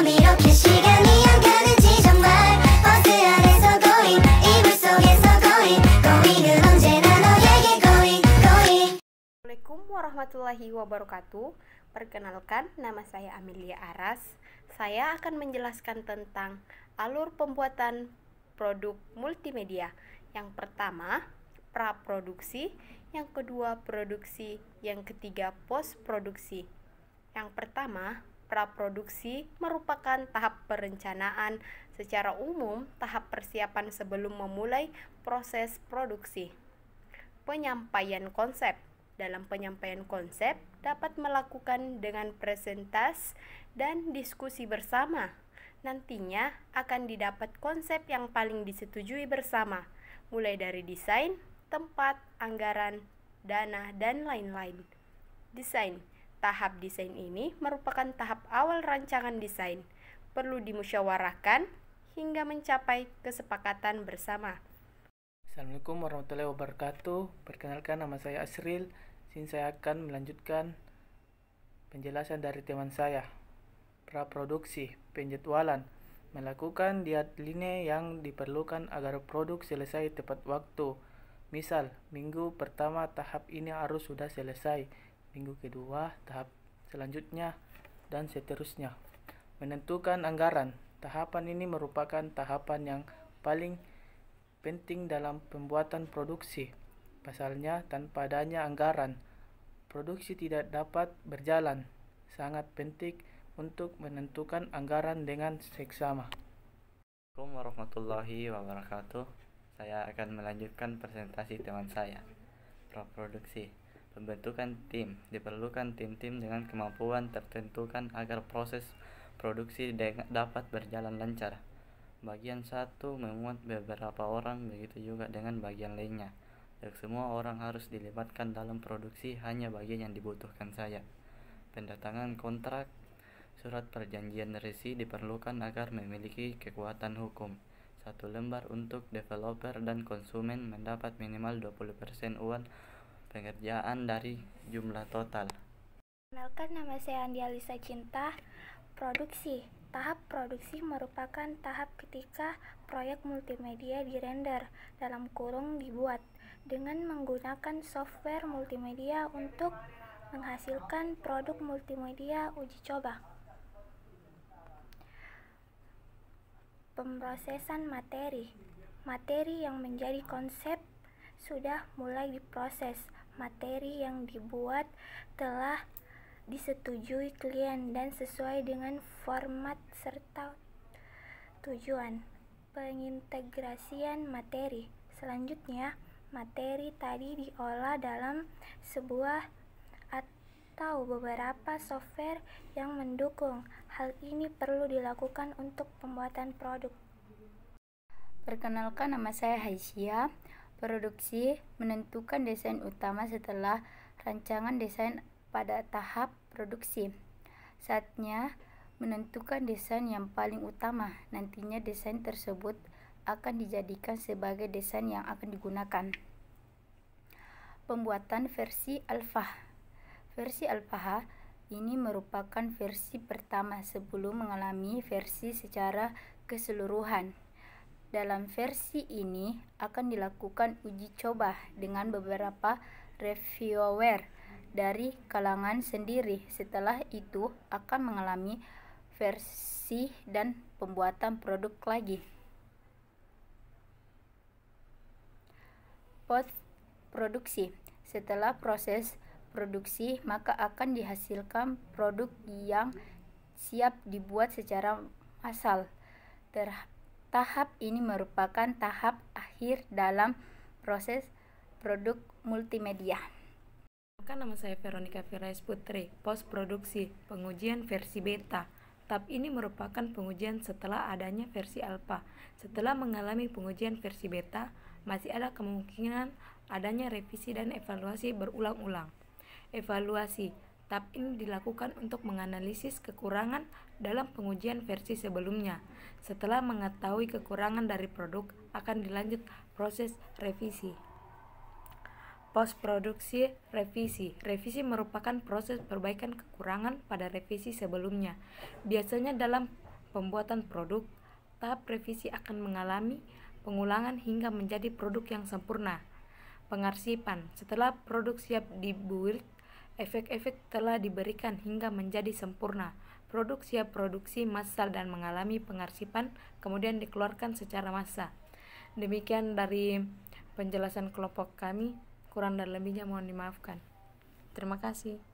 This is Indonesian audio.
이렇게 시간이 안 가는지 정말 버스 안에서 going 이불 속에서 going은 언제나 너에게 going. Assalamualaikum warahmatullahi wabarakatuh. Perkenalkan, nama saya Amelia Aras. Saya akan menjelaskan tentang alur pembuatan produk multimedia. Yang pertama, praproduksi, yang kedua produksi, yang ketiga postproduksi. Yang pertama, praproduksi merupakan tahap perencanaan secara umum, tahap persiapan sebelum memulai proses produksi. Penyampaian konsep. Dalam penyampaian konsep dapat melakukan dengan presentasi dan diskusi bersama. Nantinya akan didapat konsep yang paling disetujui bersama, mulai dari desain, tempat, anggaran, dana, dan lain-lain. Desain. Tahap desain ini merupakan tahap awal rancangan desain. Perlu dimusyawarahkan hingga mencapai kesepakatan bersama. Assalamualaikum warahmatullahi wabarakatuh. Perkenalkan, nama saya Asril. Sini saya akan melanjutkan penjelasan dari teman saya. Praproduksi, penjadwalan, melakukan deadline yang diperlukan agar produk selesai tepat waktu. Misal, minggu pertama tahap ini harus sudah selesai, minggu kedua tahap selanjutnya, dan seterusnya. Menentukan anggaran. Tahapan ini merupakan tahapan yang paling penting dalam pembuatan produksi. Pasalnya, tanpa adanya anggaran, produksi tidak dapat berjalan. Sangat penting untuk menentukan anggaran dengan seksama. Assalamualaikum warahmatullahi wabarakatuh. Saya akan melanjutkan presentasi teman saya. Praproduksi. Pembentukan tim. Diperlukan tim-tim dengan kemampuan tertentukan agar proses produksi dapat berjalan lancar. Bagian satu memuat beberapa orang, begitu juga dengan bagian lainnya. Dan semua orang harus dilibatkan dalam produksi, hanya bagian yang dibutuhkan saja. Pendatangan kontrak. Surat perjanjian resi diperlukan agar memiliki kekuatan hukum. 1 lembar untuk developer dan konsumen mendapat minimal 20% uang pengerjaan dari jumlah total. Kenalkan, nama saya Andi Alisa Cinta. Produksi. Tahap produksi merupakan tahap ketika proyek multimedia dirender (dibuat) dengan menggunakan software multimedia untuk menghasilkan produk multimedia uji coba. Pemrosesan materi. Materi yang menjadi konsep sudah mulai diproses. Materi yang dibuat telah disetujui klien dan sesuai dengan format serta tujuan. Pengintegrasian materi. Selanjutnya, materi tadi diolah dalam sebuah atau beberapa software yang mendukung. Hal ini perlu dilakukan untuk pembuatan produk. Perkenalkan, nama saya Haisya. Produksi menentukan desain utama setelah rancangan desain pada tahap produksi. Saatnya menentukan desain yang paling utama. Nantinya desain tersebut akan dijadikan sebagai desain yang akan digunakan. Pembuatan versi alpha. Versi alpha ini merupakan versi pertama sebelum mengalami versi secara keseluruhan. Dalam versi ini akan dilakukan uji coba dengan beberapa reviewer dari kalangan sendiri. Setelah itu akan mengalami versi dan pembuatan produk lagi. Post produksi. Setelah proses produksi, maka akan dihasilkan produk yang siap dibuat secara massal. Tahap ini merupakan tahap akhir dalam proses produk multimedia. Nama saya Veronica Firais Putri. Post produksi, pengujian versi beta. Tahap ini merupakan pengujian setelah adanya versi alpha. Setelah mengalami pengujian versi beta, masih ada kemungkinan adanya revisi dan evaluasi berulang-ulang. Evaluasi. Tahap ini dilakukan untuk menganalisis kekurangan dalam pengujian versi sebelumnya. Setelah mengetahui kekurangan dari produk, akan dilanjut proses revisi. Postproduksi revisi. Revisi merupakan proses perbaikan kekurangan pada revisi sebelumnya. Biasanya dalam pembuatan produk, tahap revisi akan mengalami pengulangan hingga menjadi produk yang sempurna. Pengarsipan, setelah produk siap dibuild, efek-efek telah diberikan hingga menjadi sempurna. Produk siap produksi massal dan mengalami pengarsipan, kemudian dikeluarkan secara massal. Demikian dari penjelasan kelompok kami, kurang dan lebihnya mohon dimaafkan. Terima kasih.